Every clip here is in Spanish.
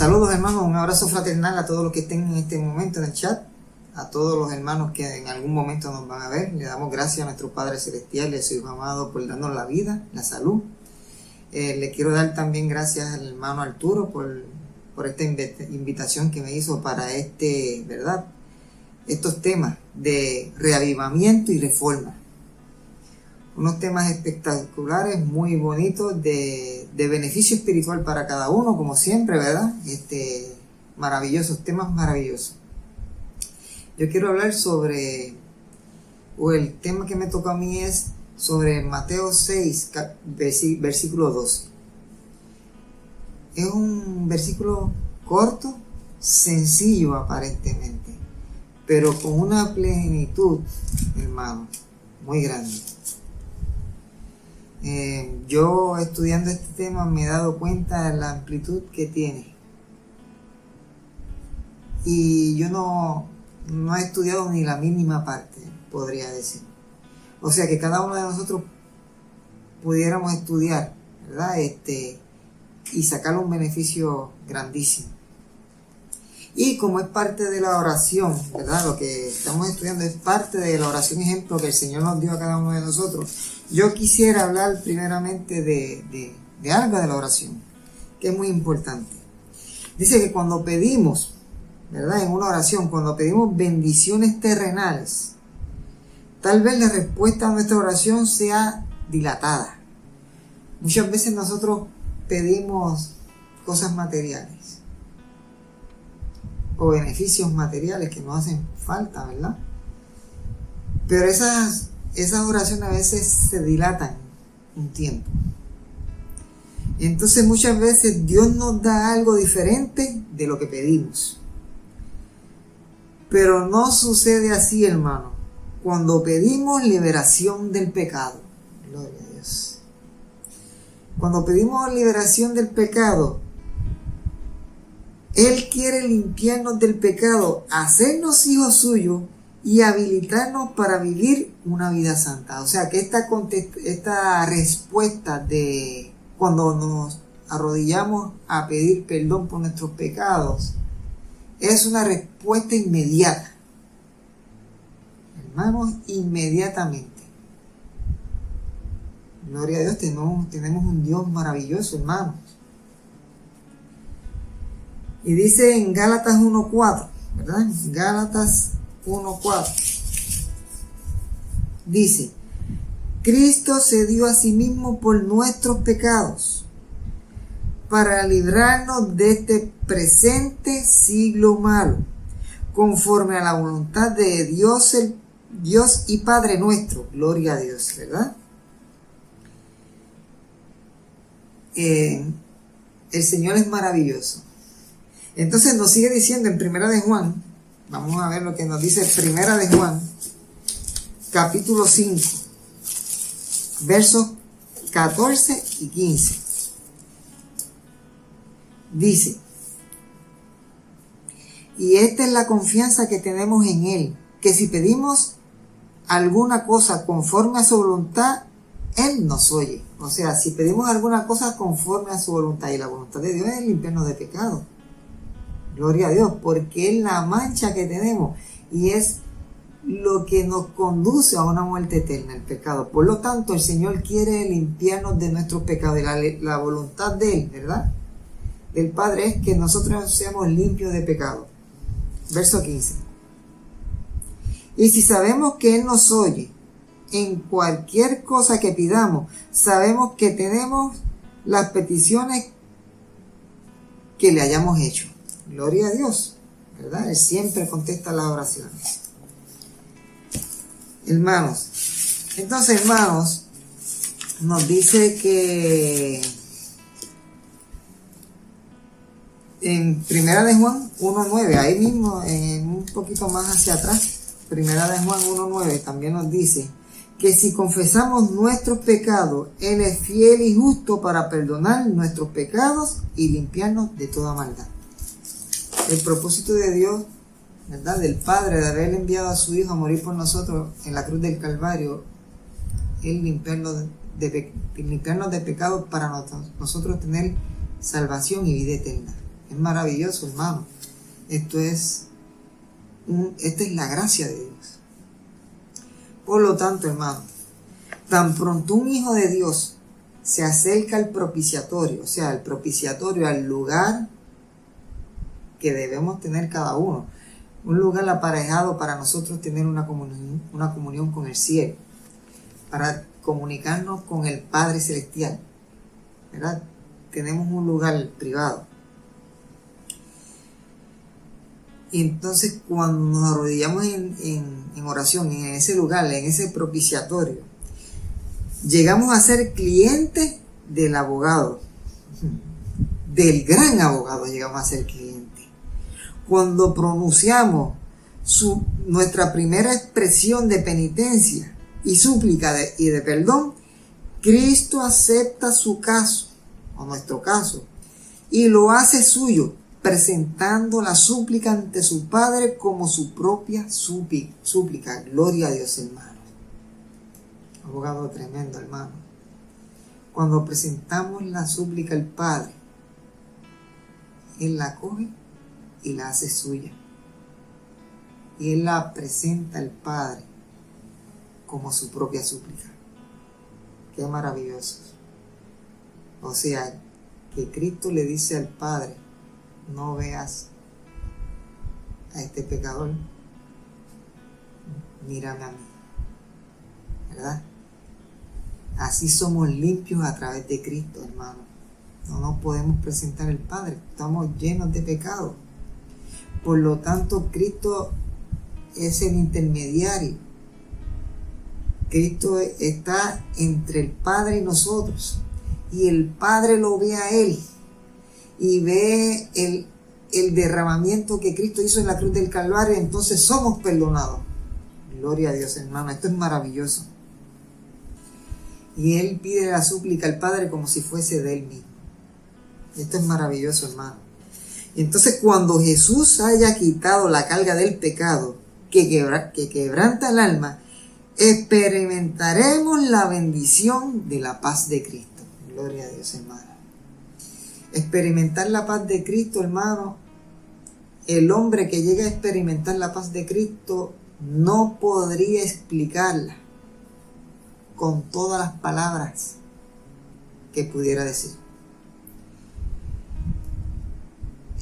Saludos hermanos, un abrazo fraternal a todos los que estén en este momento en el chat, a todos los hermanos que en algún momento nos van a ver. Le damos gracias a nuestro Padre Celestial y a su Hijo amado por darnos la vida, la salud. Le quiero dar también gracias al hermano Arturo por esta invitación que me hizo para estos temas de reavivamiento y reforma. Unos temas espectaculares, muy bonitos, de beneficio espiritual para cada uno, como siempre, ¿verdad? Maravillosos, temas maravillosos. Yo quiero hablar el tema que me toca a mí es sobre Mateo 6, versículo 12. Es un versículo corto, sencillo aparentemente, pero con una plenitud, hermano, muy grande. Yo estudiando este tema me he dado cuenta de la amplitud que tiene, y yo no he estudiado ni la mínima parte, podría decir. O sea que cada uno de nosotros pudiéramos estudiar, ¿verdad? Y sacar un beneficio grandísimo. Y como es parte de la oración, ¿verdad? Lo que estamos estudiando es parte de la oración ejemplo que el Señor nos dio a cada uno de nosotros. Yo quisiera hablar primeramente de algo de la oración, que es muy importante. Dice que cuando pedimos, ¿verdad? En una oración, cuando pedimos bendiciones terrenales, tal vez la respuesta a nuestra oración sea dilatada. Muchas veces nosotros pedimos cosas materiales o beneficios materiales que nos hacen falta, ¿verdad? Pero esas oraciones a veces se dilatan un tiempo. Entonces muchas veces Dios nos da algo diferente de lo que pedimos. Pero no sucede así, hermano, cuando pedimos liberación del pecado. Gloria a Dios. Cuando pedimos liberación del pecado, Él quiere limpiarnos del pecado, hacernos hijos suyos y habilitarnos para vivir una vida santa. O sea que esta respuesta de cuando nos arrodillamos a pedir perdón por nuestros pecados es una respuesta inmediata. Hermanos, inmediatamente. Gloria a Dios, tenemos un Dios maravilloso, hermanos. Y dice en Gálatas 1:4, ¿verdad? Gálatas 1:4. Dice, Cristo se dio a sí mismo por nuestros pecados, para librarnos de este presente siglo malo, conforme a la voluntad de Dios, el Dios y Padre nuestro. Gloria a Dios, ¿verdad? El Señor es maravilloso. Entonces nos sigue diciendo en Primera de Juan, vamos a ver lo que nos dice Primera de Juan, capítulo 5, versos 14 y 15. Dice, y esta es la confianza que tenemos en Él, que si pedimos alguna cosa conforme a su voluntad, Él nos oye. O sea, si pedimos alguna cosa conforme a su voluntad, y la voluntad de Dios es limpiarnos de pecado. Gloria a Dios, porque es la mancha que tenemos y es lo que nos conduce a una muerte eterna, el pecado. Por lo tanto, el Señor quiere limpiarnos de nuestros pecados y la voluntad de Él, ¿verdad? Del Padre es que nosotros seamos limpios de pecado. Verso 15. Y si sabemos que Él nos oye en cualquier cosa que pidamos, sabemos que tenemos las peticiones que le hayamos hecho. Gloria a Dios, ¿verdad? Él siempre contesta las oraciones. Hermanos, entonces, hermanos, nos dice que en Primera de Juan 1:9, ahí mismo, un poquito más hacia atrás, Primera de Juan 1:9 también nos dice que si confesamos nuestros pecados, Él es fiel y justo para perdonar nuestros pecados y limpiarnos de toda maldad. El propósito de Dios, ¿verdad? Del Padre, de haber enviado a su Hijo a morir por nosotros en la cruz del Calvario, es limpiarnos de pecado para nosotros tener salvación y vida eterna. Es maravilloso, hermano. Esta es la gracia de Dios. Por lo tanto, hermano, tan pronto un hijo de Dios se acerca al propiciatorio, o sea, al propiciatorio, al lugar que debemos tener cada uno, un lugar aparejado para nosotros tener una comunión con el cielo, para comunicarnos con el Padre Celestial, ¿verdad? Tenemos un lugar privado. Y entonces cuando nos arrodillamos en oración, en ese lugar, en ese propiciatorio, llegamos a ser clientes del abogado, del gran abogado llegamos a ser clientes. Cuando pronunciamos nuestra primera expresión de penitencia y súplica y de perdón, Cristo acepta su caso, o nuestro caso, y lo hace suyo, presentando la súplica ante su Padre como su propia súplica. Gloria a Dios, hermano. Abogado tremendo, hermano. Cuando presentamos la súplica al Padre, Él la coge y la hace suya. Y Él la presenta al Padre como su propia súplica. Qué maravilloso. O sea, que Cristo le dice al Padre: no veas a este pecador, mírame a mí, ¿verdad? Así somos limpios a través de Cristo, hermano. No nos podemos presentar al Padre, estamos llenos de pecado. Por lo tanto, Cristo es el intermediario. Cristo está entre el Padre y nosotros, y el Padre lo ve a Él y ve el derramamiento que Cristo hizo en la cruz del Calvario. Entonces somos perdonados. Gloria a Dios, hermano. Esto es maravilloso. Y Él pide la súplica al Padre como si fuese de Él mismo. Esto es maravilloso, hermano. Y entonces cuando Jesús haya quitado la carga del pecado que quebranta el alma, experimentaremos la bendición de la paz de Cristo. Gloria a Dios, hermano. Experimentar la paz de Cristo, hermano. El hombre que llega a experimentar la paz de Cristo no podría explicarla con todas las palabras que pudiera decir.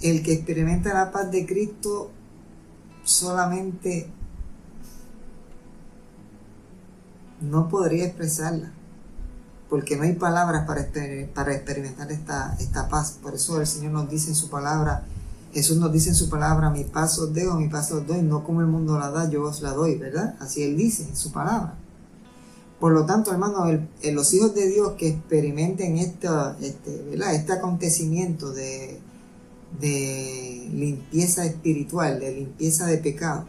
El que experimenta la paz de Cristo solamente no podría expresarla, porque no hay palabras para experimentar esta paz. Por eso el Señor nos dice en su palabra, Jesús nos dice en su palabra: mi paz os dejo, mi paz os doy, no como el mundo la da, yo os la doy, ¿verdad? Así Él dice en su palabra. Por lo tanto, hermano, los hijos de Dios que experimenten este acontecimiento de limpieza espiritual, de limpieza de pecado,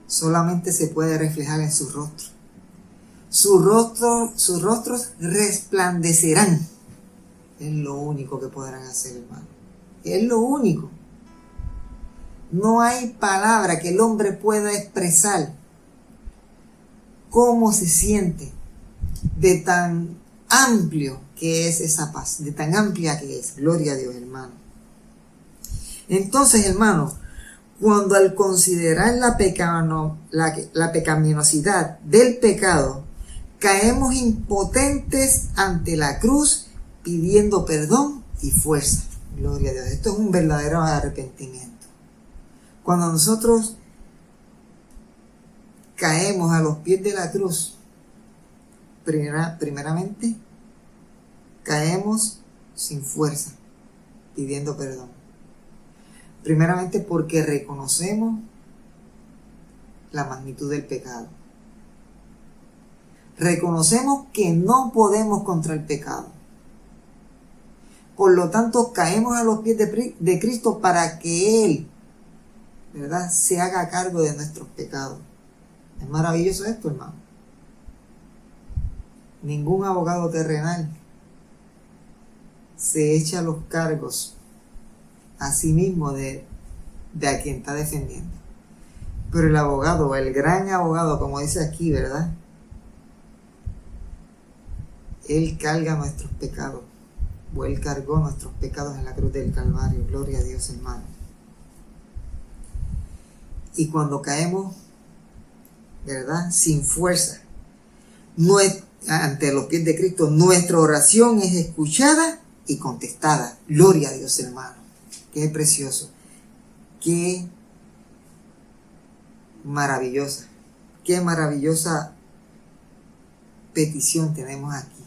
solamente se puede reflejar en su rostro. Sus rostros resplandecerán. Es lo único que podrán hacer, hermano. Es lo único. No hay palabra que el hombre pueda expresar cómo se siente de tan amplio que es esa paz, de tan amplia que es. Gloria a Dios, hermano. Entonces, hermano, cuando al considerar la pecaminosidad del pecado, caemos impotentes ante la cruz, pidiendo perdón y fuerza. Gloria a Dios. Esto es un verdadero arrepentimiento. Cuando nosotros caemos a los pies de la cruz, primeramente caemos sin fuerza, pidiendo perdón. Primeramente porque reconocemos la magnitud del pecado. Reconocemos que no podemos contra el pecado. Por lo tanto, caemos a los pies de Cristo para que Él, ¿verdad?, se haga cargo de nuestros pecados. Es maravilloso esto, hermano. Ningún abogado terrenal se echa los cargos a sí mismo de a quien está defendiendo. Pero el abogado, el gran abogado, como dice aquí, ¿verdad?, Él carga nuestros pecados. o Él cargó nuestros pecados en la cruz del Calvario. Gloria a Dios, hermano. Y cuando caemos, ¿verdad?, sin fuerza, ante los pies de Cristo, nuestra oración es escuchada y contestada. Gloria a Dios, hermano. Qué precioso. Qué maravillosa. Qué maravillosa petición tenemos aquí.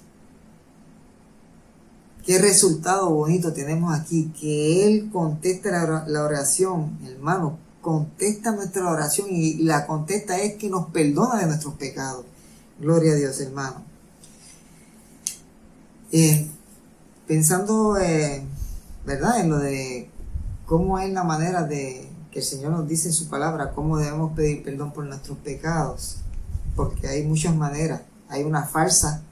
Qué resultado bonito tenemos aquí. Que Él contesta la oración, hermano. Contesta nuestra oración y la contesta es que nos perdona de nuestros pecados. Gloria a Dios, hermano. Pensando, ¿verdad?, en lo de cómo es la manera de que el Señor nos dice en su palabra, cómo debemos pedir perdón por nuestros pecados. Porque hay muchas maneras. Hay una falsa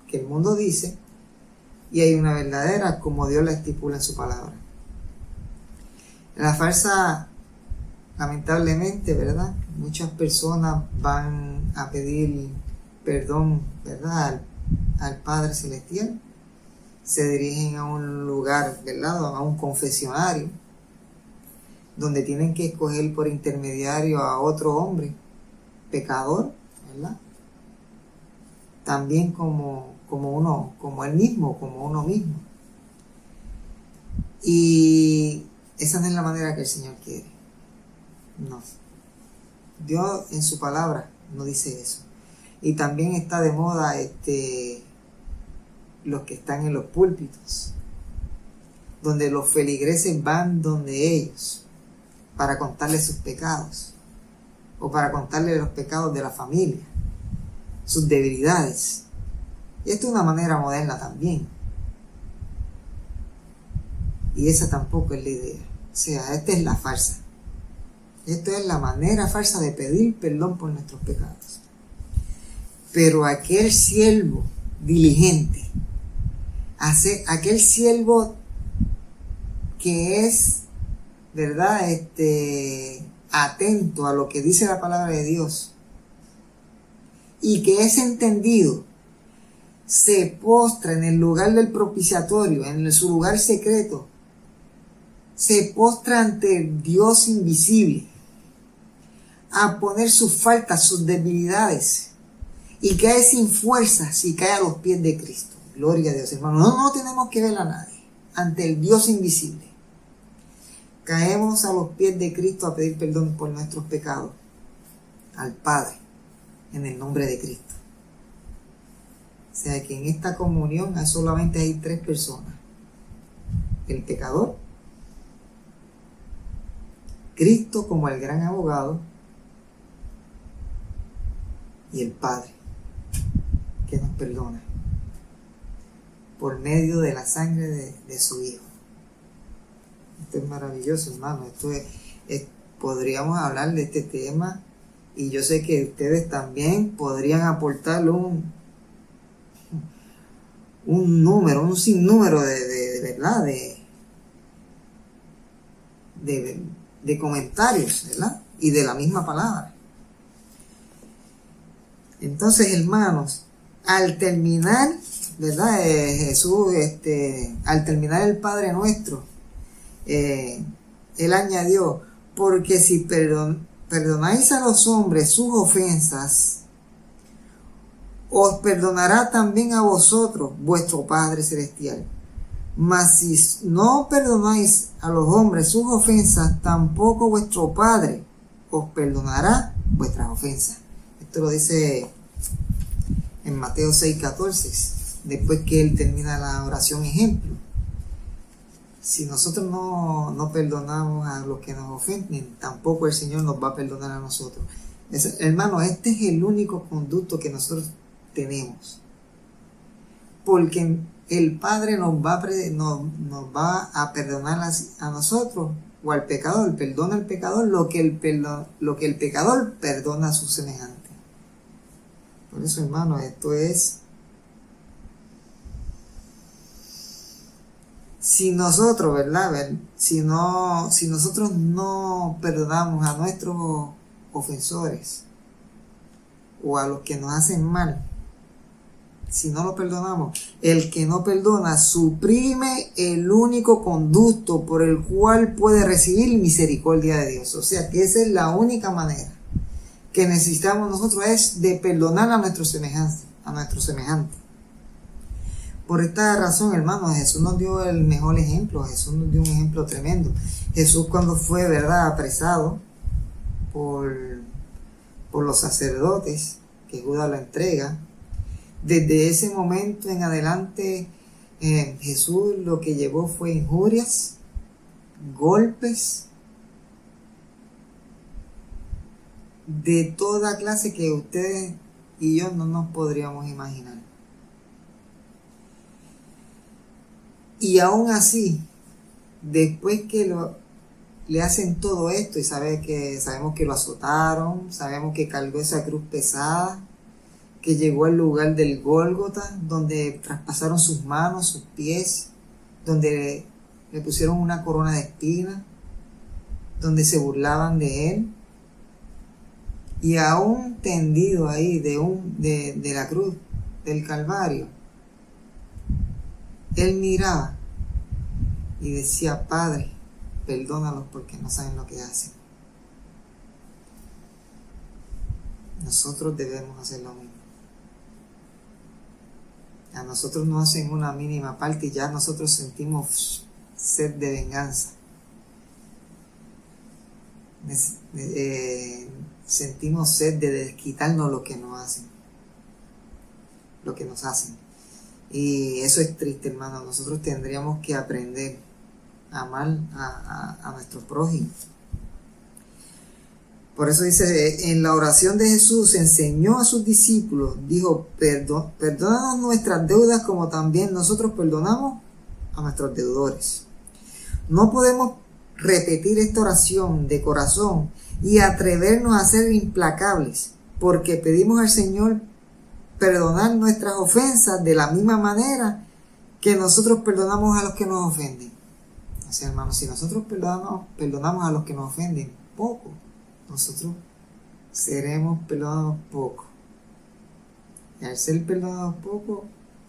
que el mundo dice y hay una verdadera como Dios la estipula en su palabra. La falsa, lamentablemente, ¿verdad?, muchas personas van a pedir perdón, ¿verdad?, al Padre Celestial. Se dirigen a un lugar, ¿verdad?, a un confesionario, donde tienen que escoger por intermediario a otro hombre pecador, ¿verdad?, también como él mismo, como uno mismo. Y esa no es la manera que el Señor quiere. No. Dios en su palabra no dice eso. Y también está de moda los que están en los púlpitos, donde los feligreses van donde ellos para contarles sus pecados o para contarles los pecados de la familia, sus debilidades. Y esto es una manera moderna también. Y esa tampoco es la idea. O sea, esta es la farsa. Esto es la manera falsa de pedir perdón por nuestros pecados. Pero aquel siervo diligente, aquel siervo que es, ¿verdad?, atento a lo que dice la palabra de Dios y que es entendido, se postra en el lugar del propiciatorio, en su lugar secreto, se postra ante el Dios invisible a poner sus faltas, sus debilidades, y cae sin fuerzas y cae a los pies de Cristo. Gloria a Dios, hermano. No tenemos que ver a nadie, ante el Dios invisible. Caemos a los pies de Cristo a pedir perdón por nuestros pecados al Padre, en el nombre de Cristo. O sea que en esta comunión solamente hay 3 personas: el pecador, Cristo como el gran abogado y el Padre que nos perdona por medio de la sangre de su Hijo. Esto es maravilloso, hermano. Podríamos hablar de este tema y yo sé que ustedes también podrían aportarle un sinnúmero de verdad, de comentarios, ¿verdad?, y de la misma palabra. Entonces, hermanos, al terminar, ¿verdad?, Jesús, al terminar el Padre Nuestro, Él añadió: porque si perdonáis a los hombres sus ofensas, os perdonará también a vosotros vuestro Padre Celestial. Mas si no perdonáis a los hombres sus ofensas, tampoco vuestro Padre os perdonará vuestras ofensas. Esto lo dice en Mateo 6:14, después que Él termina la oración ejemplo. Si nosotros no perdonamos a los que nos ofenden, tampoco el Señor nos va a perdonar a nosotros. Hermano, este es el único conducto que nosotros tenemos. Porque el Padre nos va a perdonar a nosotros o al pecador. Perdona al pecador lo que el pecador perdona a sus semejantes. Por eso, hermano, esto es... Si nosotros, ¿verdad? Si nosotros no perdonamos a nuestros ofensores o a los que nos hacen mal, si no lo perdonamos, el que no perdona suprime el único conducto por el cual puede recibir misericordia de Dios. O sea que esa es la única manera que necesitamos nosotros, es de perdonar a nuestros semejantes, Por esta razón, hermanos, Jesús nos dio el mejor ejemplo. Jesús nos dio un ejemplo tremendo. Jesús, cuando fue, ¿verdad?, apresado por los sacerdotes, que Judas lo entrega, desde ese momento en adelante, Jesús lo que llevó fue injurias, golpes, de toda clase que ustedes y yo no nos podríamos imaginar. Y aún así, después que le hacen todo esto y sabemos que lo azotaron, sabemos que cargó esa cruz pesada, que llegó al lugar del Gólgota, donde traspasaron sus manos, sus pies, donde le pusieron una corona de espinas, donde se burlaban de él. Y aún tendido ahí de la cruz del Calvario, él miraba y decía: Padre, perdónalos porque no saben lo que hacen. Nosotros debemos hacer lo mismo. A nosotros nos hacen una mínima parte y ya nosotros sentimos sed de venganza. Sentimos sed de desquitarnos lo que nos hacen. Y eso es triste, hermano. Nosotros tendríamos que aprender a amar a nuestro prójimo. Por eso dice, en la oración de Jesús enseñó a sus discípulos, dijo: perdónanos nuestras deudas como también nosotros perdonamos a nuestros deudores. No podemos repetir esta oración de corazón y atrevernos a ser implacables, porque pedimos al Señor perdonar nuestras ofensas de la misma manera que nosotros perdonamos a los que nos ofenden. O sea, hermanos, si nosotros perdonamos a los que nos ofenden poco, nosotros seremos perdonados poco. Y al ser perdonados poco,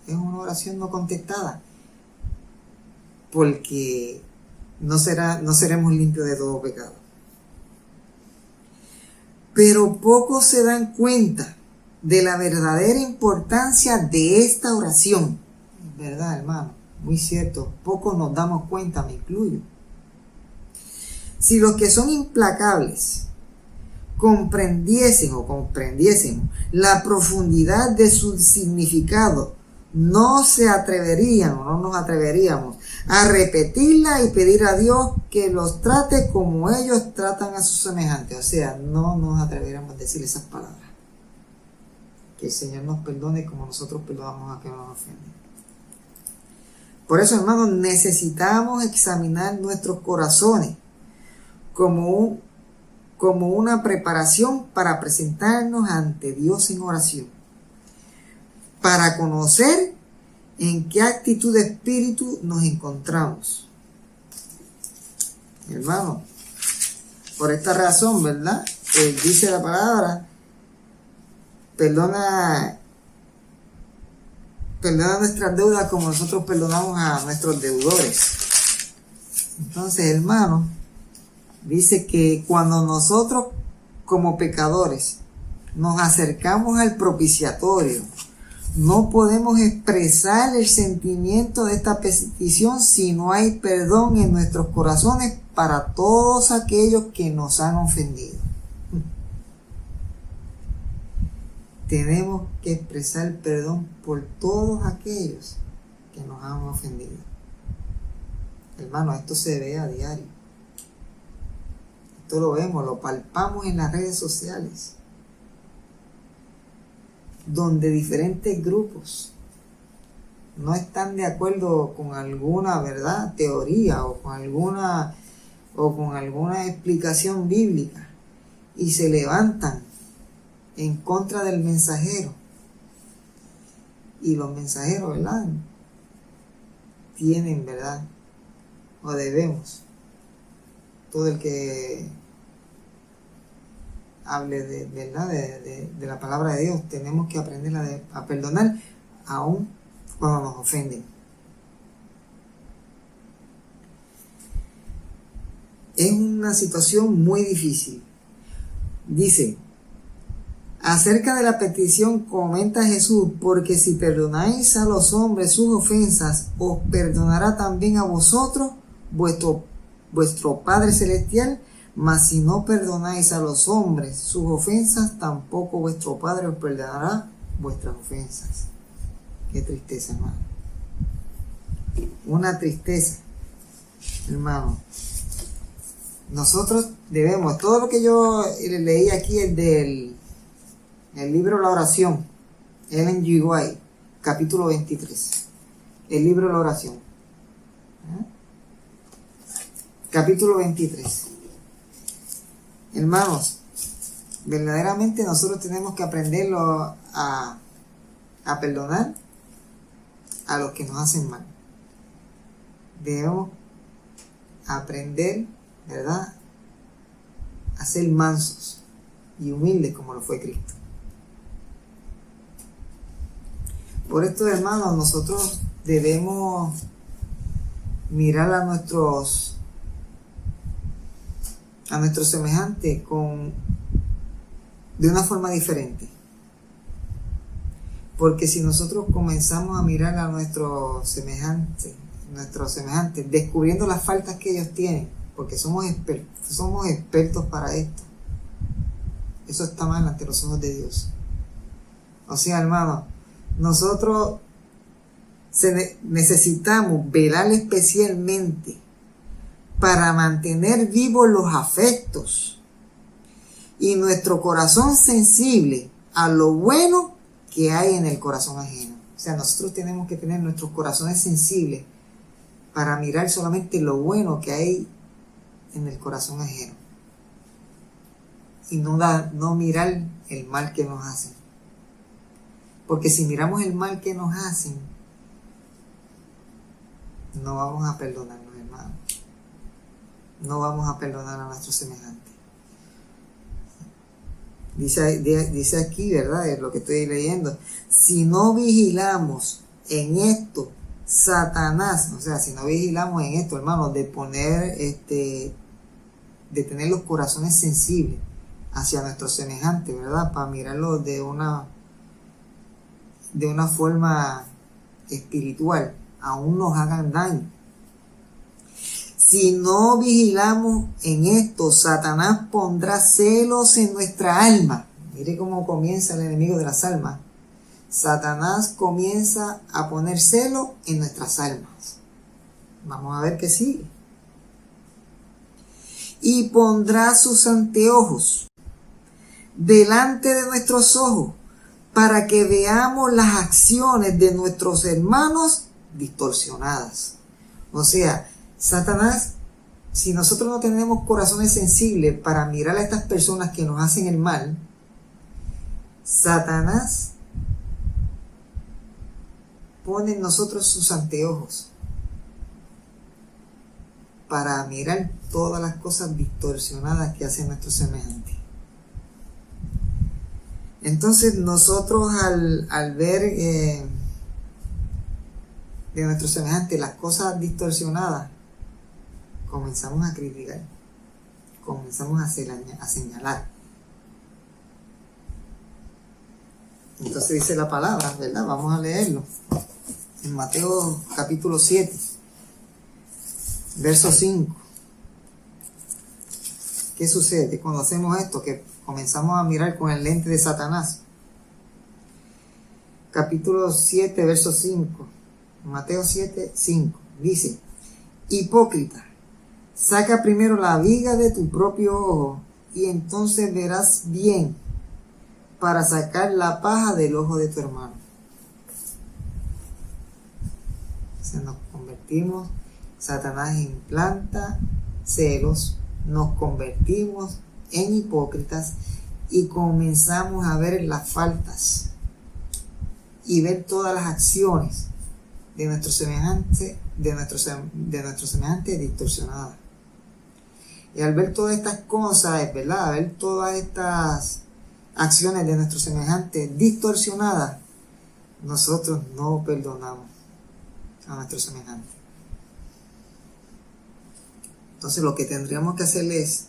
es una oración no contestada, porque no seremos limpios de todo pecado. Pero pocos se dan cuenta de la verdadera importancia de esta oración. ¿Verdad, hermano? Muy cierto. Pocos nos damos cuenta, me incluyo. Si los que son implacables comprendiésemos la profundidad de su significado, no nos atreveríamos a repetirla y pedir a Dios que los trate como ellos tratan a sus semejantes. O sea, no nos atreveríamos a decir esas palabras. Que el Señor nos perdone como nosotros perdonamos a quienes nos ofenden. Por eso, hermanos, necesitamos examinar nuestros corazones como una preparación para presentarnos ante Dios en oración, para conocer en qué actitud de espíritu nos encontramos. Hermano, por esta razón, ¿verdad? Dice la palabra: perdona nuestras deudas como nosotros perdonamos a nuestros deudores. Entonces, hermano, dice que cuando nosotros como pecadores nos acercamos al propiciatorio, no podemos expresar el sentimiento de esta petición si no hay perdón en nuestros corazones para todos aquellos que nos han ofendido. Tenemos que expresar perdón por todos aquellos que nos han ofendido. Hermano, esto se ve a diario. Esto lo vemos, lo palpamos en las redes sociales, donde diferentes grupos no están de acuerdo con alguna verdad, teoría o con alguna explicación bíblica y se levantan en contra del mensajero. Y los mensajeros, ¿verdad?, tienen, ¿verdad?, o debemos, todo el que hable de la palabra de Dios, tenemos que aprender a perdonar aun cuando nos ofenden. Es una situación muy difícil. Dice, acerca de la petición comenta Jesús, porque si perdonáis a los hombres sus ofensas, os perdonará también a vosotros vuestro Padre Celestial, mas si no perdonáis a los hombres sus ofensas, tampoco vuestro Padre os perdonará vuestras ofensas. Qué tristeza, hermano. Una tristeza, hermano. Nosotros debemos, todo lo que yo leí aquí es del libro La Oración, Ellen G. White, capítulo 23. El libro La Oración. Capítulo 23. Hermanos, verdaderamente nosotros tenemos que aprenderlo a perdonar a los que nos hacen mal. Debemos aprender, ¿verdad?, a ser mansos y humildes como lo fue Cristo. Por esto, hermanos, nosotros debemos mirar a nuestros semejantes de una forma diferente. Porque si nosotros comenzamos a mirar a nuestros semejantes, descubriendo las faltas que ellos tienen, porque somos expertos para esto, eso está mal ante los ojos de Dios. O sea, hermano, nosotros necesitamos velar especialmente para mantener vivos los afectos y nuestro corazón sensible a lo bueno que hay en el corazón ajeno. O sea, nosotros tenemos que tener nuestros corazones sensibles para mirar solamente lo bueno que hay en el corazón ajeno y no mirar el mal que nos hacen. Porque si miramos el mal que nos hacen, no vamos a perdonarnos, hermanos. No vamos a perdonar a nuestros semejantes. Dice aquí, ¿verdad? Es lo que estoy leyendo. Si no vigilamos en esto, Satanás, o sea, si no vigilamos en esto, hermanos, de tener los corazones sensibles hacia nuestros semejantes, ¿verdad? Para mirarlos de una forma espiritual, aún nos hagan daño. Si no vigilamos en esto, Satanás pondrá celos en nuestra alma. Mire cómo comienza el enemigo de las almas. Satanás comienza a poner celo en nuestras almas. Vamos a ver qué sigue. Y pondrá sus anteojos delante de nuestros ojos para que veamos las acciones de nuestros hermanos distorsionadas. O sea, Satanás, si nosotros no tenemos corazones sensibles para mirar a estas personas que nos hacen el mal, Satanás pone en nosotros sus anteojos para mirar todas las cosas distorsionadas que hacen nuestros semejantes. Entonces nosotros al ver de nuestros semejantes las cosas distorsionadas, comenzamos a criticar, comenzamos a señalar. Entonces dice la palabra, ¿verdad? Vamos a leerlo. En Mateo capítulo 7, verso 5. ¿Qué sucede cuando hacemos esto? Que comenzamos a mirar con el lente de Satanás. Capítulo 7, verso 5. Mateo 7, 5. Dice: hipócrita, saca primero la viga de tu propio ojo y entonces verás bien para sacar la paja del ojo de tu hermano. O sea, nos convertimos, Satanás implanta celos, nos convertimos en hipócritas y comenzamos a ver las faltas y ver todas las acciones de nuestros semejantes distorsionadas. Y al ver todas estas cosas, ¿verdad? Al ver todas estas acciones de nuestros semejantes distorsionadas, nosotros no perdonamos a nuestros semejantes. Entonces lo que tendríamos que hacer es,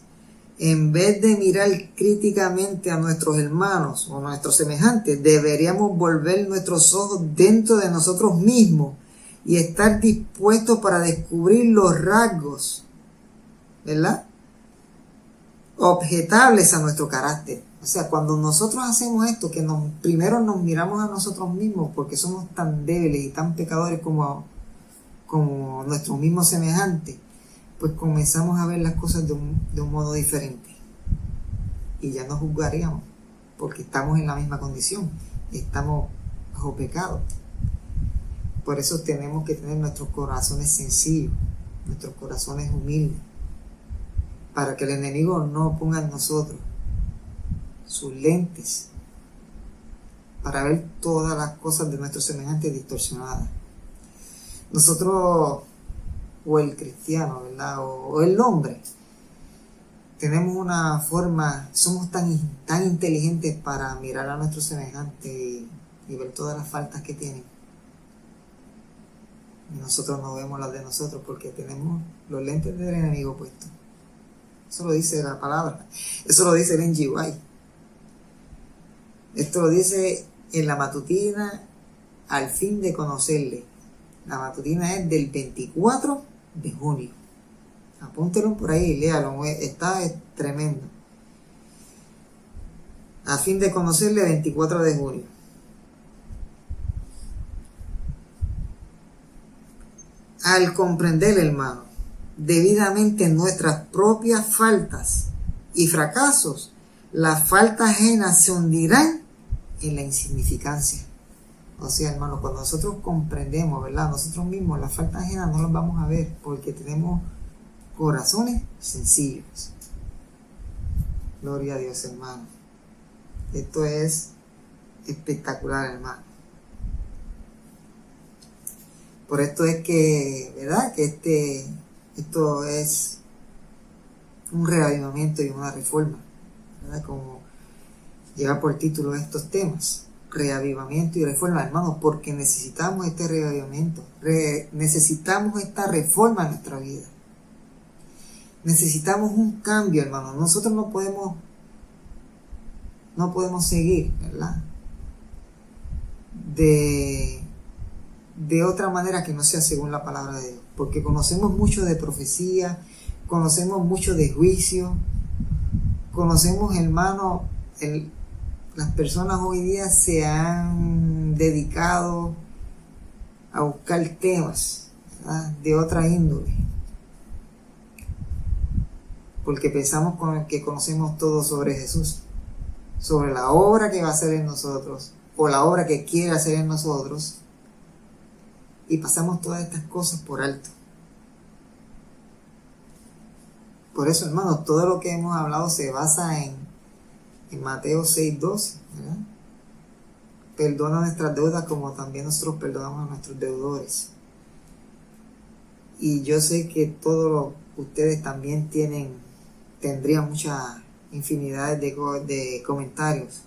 en vez de mirar críticamente a nuestros hermanos o nuestros semejantes, deberíamos volver nuestros ojos dentro de nosotros mismos y estar dispuestos para descubrir los rasgos, ¿verdad?, objetables a nuestro carácter. O sea, cuando nosotros hacemos esto, que primero nos miramos a nosotros mismos porque somos tan débiles y tan pecadores como nuestros mismos semejantes, pues comenzamos a ver las cosas de un modo diferente. Y ya no juzgaríamos, porque estamos en la misma condición, estamos bajo pecado. Por eso tenemos que tener nuestros corazones sencillos, nuestros corazones humildes, para que el enemigo no ponga en nosotros sus lentes para ver todas las cosas de nuestros semejantes distorsionadas. Nosotros, o el cristiano, ¿verdad?, o el hombre, tenemos una forma, somos tan inteligentes para mirar a nuestros semejantes y ver todas las faltas que tienen. Y nosotros no vemos las de nosotros porque tenemos los lentes del enemigo puestos. Eso lo dice la palabra. Eso lo dice el N.G. White. Esto lo dice en la matutina al fin de conocerle. La matutina es del 24 de junio. Apúntelo por ahí, léalo. Está tremendo. A fin de conocerle, 24 de junio. Al comprender, hermano, debidamente nuestras propias faltas y fracasos, las faltas ajenas se hundirán en la insignificancia. O sea, hermano, cuando nosotros comprendemos, ¿verdad?, nosotros mismos, las faltas ajenas no las vamos a ver porque tenemos corazones sencillos. Gloria a Dios, hermano. Esto es espectacular, hermano. Por esto es que, ¿verdad?, que esto es un reavivamiento y una reforma, ¿verdad?, como lleva por título estos temas, reavivamiento y reforma, hermanos, porque necesitamos este reavivamiento, necesitamos esta reforma en nuestra vida, necesitamos un cambio, hermanos. Nosotros no podemos seguir, ¿verdad?, de otra manera que no sea según la palabra de Dios, porque conocemos mucho de profecía, conocemos mucho de juicio, conocemos, hermano, las personas hoy día se han dedicado a buscar temas, ¿verdad?, de otra índole, porque pensamos que conocemos todo sobre Jesús, sobre la obra que va a hacer en nosotros, o la obra que quiere hacer en nosotros, y pasamos todas estas cosas por alto. Por eso, hermanos, todo lo que hemos hablado se basa en Mateo 6:12, ¿verdad? Perdona nuestras deudas como también nosotros perdonamos a nuestros deudores. Y yo sé que todos ustedes también tendrían muchas infinidades de comentarios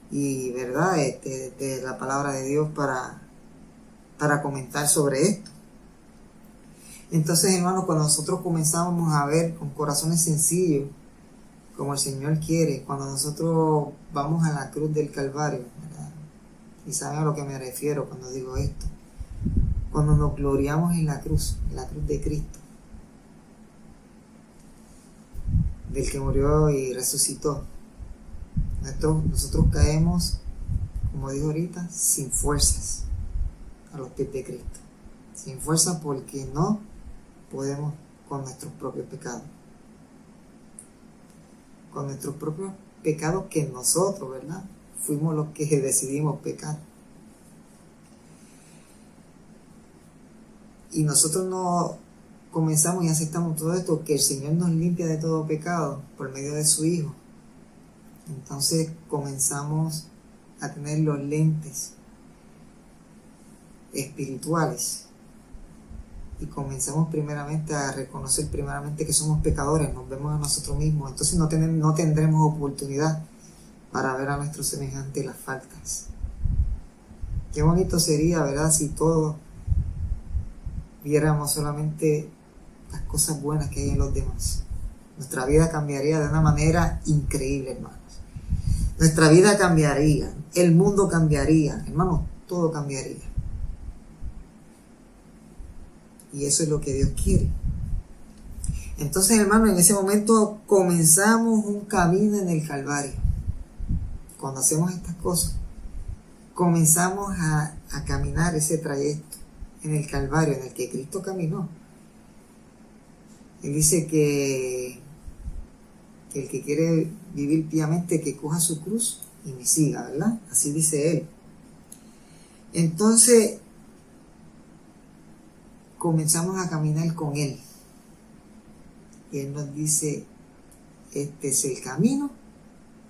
y, ¿verdad?, de la palabra de Dios para comentar sobre esto. Entonces, hermanos, cuando nosotros comenzamos a ver con corazones sencillos, como el Señor quiere, cuando nosotros vamos a la cruz del Calvario, ¿verdad?, y saben a lo que me refiero cuando digo esto, cuando nos gloriamos en la cruz de Cristo, del que murió y resucitó, nosotros caemos, como digo ahorita, sin fuerzas a los pies de Cristo, sin fuerza, porque no podemos con nuestros propios pecados, que nosotros, ¿verdad?, fuimos los que decidimos pecar, y nosotros no comenzamos y aceptamos todo esto, que el Señor nos limpia de todo pecado por medio de su Hijo. Entonces comenzamos a tener los lentes espirituales y comenzamos primeramente a reconocer que somos pecadores, nos vemos a nosotros mismos. Entonces no tendremos oportunidad para ver a nuestros semejantes las faltas. Qué bonito sería, ¿verdad?, si todos viéramos solamente las cosas buenas que hay en los demás. Nuestra vida cambiaría de una manera increíble, hermanos. Nuestra vida cambiaría, el mundo cambiaría, hermanos, todo cambiaría. Y eso es lo que Dios quiere. Entonces, hermanos, en ese momento comenzamos un camino en el Calvario. Cuando hacemos estas cosas, comenzamos a caminar ese trayecto en el Calvario, en el que Cristo caminó. Él dice que el que quiere vivir piamente, que coja su cruz y me siga, ¿verdad? Así dice Él. Entonces, comenzamos a caminar con Él. Y Él nos dice, este es el camino,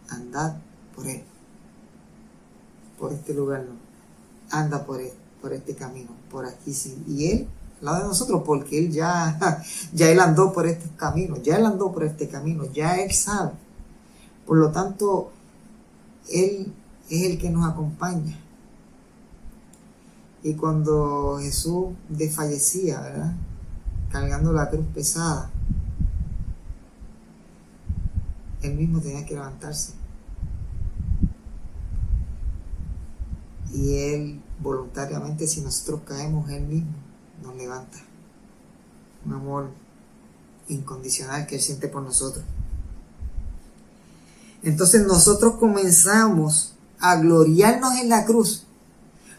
andad por Él. Por este lugar no. Anda por este camino, por aquí sí. Y Él, al lado de nosotros, porque Él ya Él andó por este camino, ya Él sabe. Por lo tanto, Él es el que nos acompaña. Y cuando Jesús desfallecía, ¿verdad?, cargando la cruz pesada, Él mismo tenía que levantarse. Y Él voluntariamente, si nosotros caemos, Él mismo nos levanta. Un amor incondicional que Él siente por nosotros. Entonces nosotros comenzamos a gloriarnos en la cruz,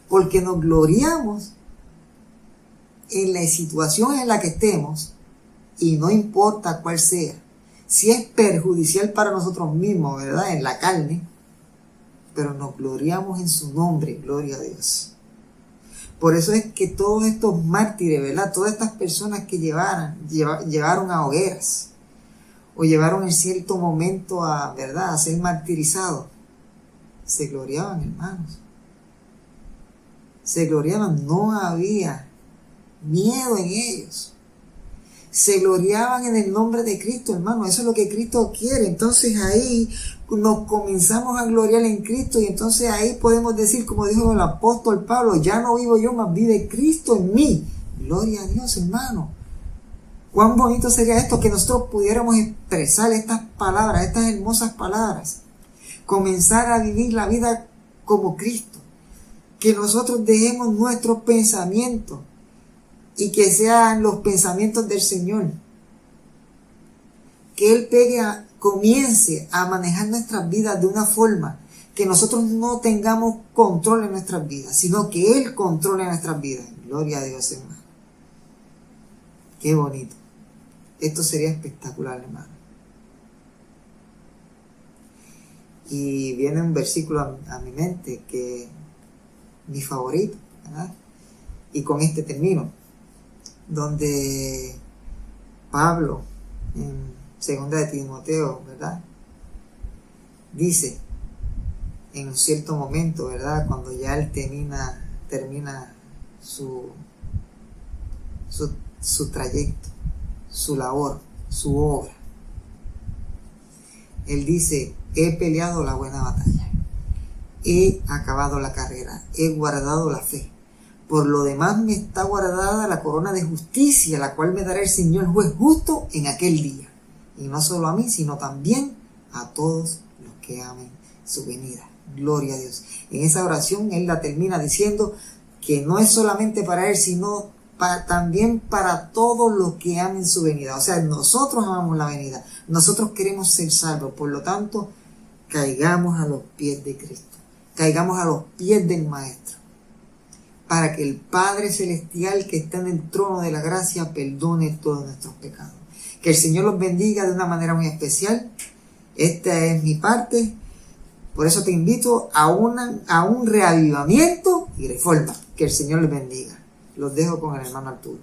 porque nos gloriamos en la situación en la que estemos, y no importa cuál sea. Si es perjudicial para nosotros mismos, ¿verdad?, en la carne, pero nos gloriamos en su nombre, gloria a Dios. Por eso es que todos estos mártires, ¿verdad?, todas estas personas que llevaron a hogueras, o llevaron en cierto momento ¿verdad?, a ser martirizados, se gloriaban, hermanos. Se gloriaban, no había miedo en ellos. Se gloriaban en el nombre de Cristo, hermano. Eso es lo que Cristo quiere. Entonces ahí nos comenzamos a gloriar en Cristo, y entonces ahí podemos decir, como dijo el apóstol Pablo, ya no vivo yo, mas vive Cristo en mí. Gloria a Dios, hermano. Cuán bonito sería esto, que nosotros pudiéramos expresar estas palabras, estas hermosas palabras. Comenzar a vivir la vida como Cristo. Que nosotros dejemos nuestros pensamientos y que sean los pensamientos del Señor. Que Él comience a manejar nuestras vidas de una forma que nosotros no tengamos control en nuestras vidas, sino que Él controle nuestras vidas. Gloria a Dios, hermano. Qué bonito. Esto sería espectacular, hermano. Y viene un versículo a mi mente que mi favorito, ¿verdad? Y con este termino, donde Pablo, en 2 de Timoteo, ¿verdad?, dice en un cierto momento, ¿verdad?, cuando ya él termina su trayecto, su labor, su obra. Él dice, he peleado la buena batalla, he acabado la carrera, he guardado la fe. Por lo demás me está guardada la corona de justicia, la cual me dará el Señor juez justo en aquel día. Y no solo a mí, sino también a todos los que amen su venida. Gloria a Dios. En esa oración él la termina diciendo que no es solamente para él, sino también para todos los que amen su venida. O sea, nosotros amamos la venida. Nosotros queremos ser salvos. Por lo tanto, caigamos a los pies de Cristo. Caigamos a los pies del Maestro, para que el Padre Celestial que está en el trono de la gracia perdone todos nuestros pecados. Que el Señor los bendiga de una manera muy especial. Esta es mi parte. Por eso te invito a un reavivamiento y reforma. Que el Señor les bendiga. Los dejo con el hermano Arturo.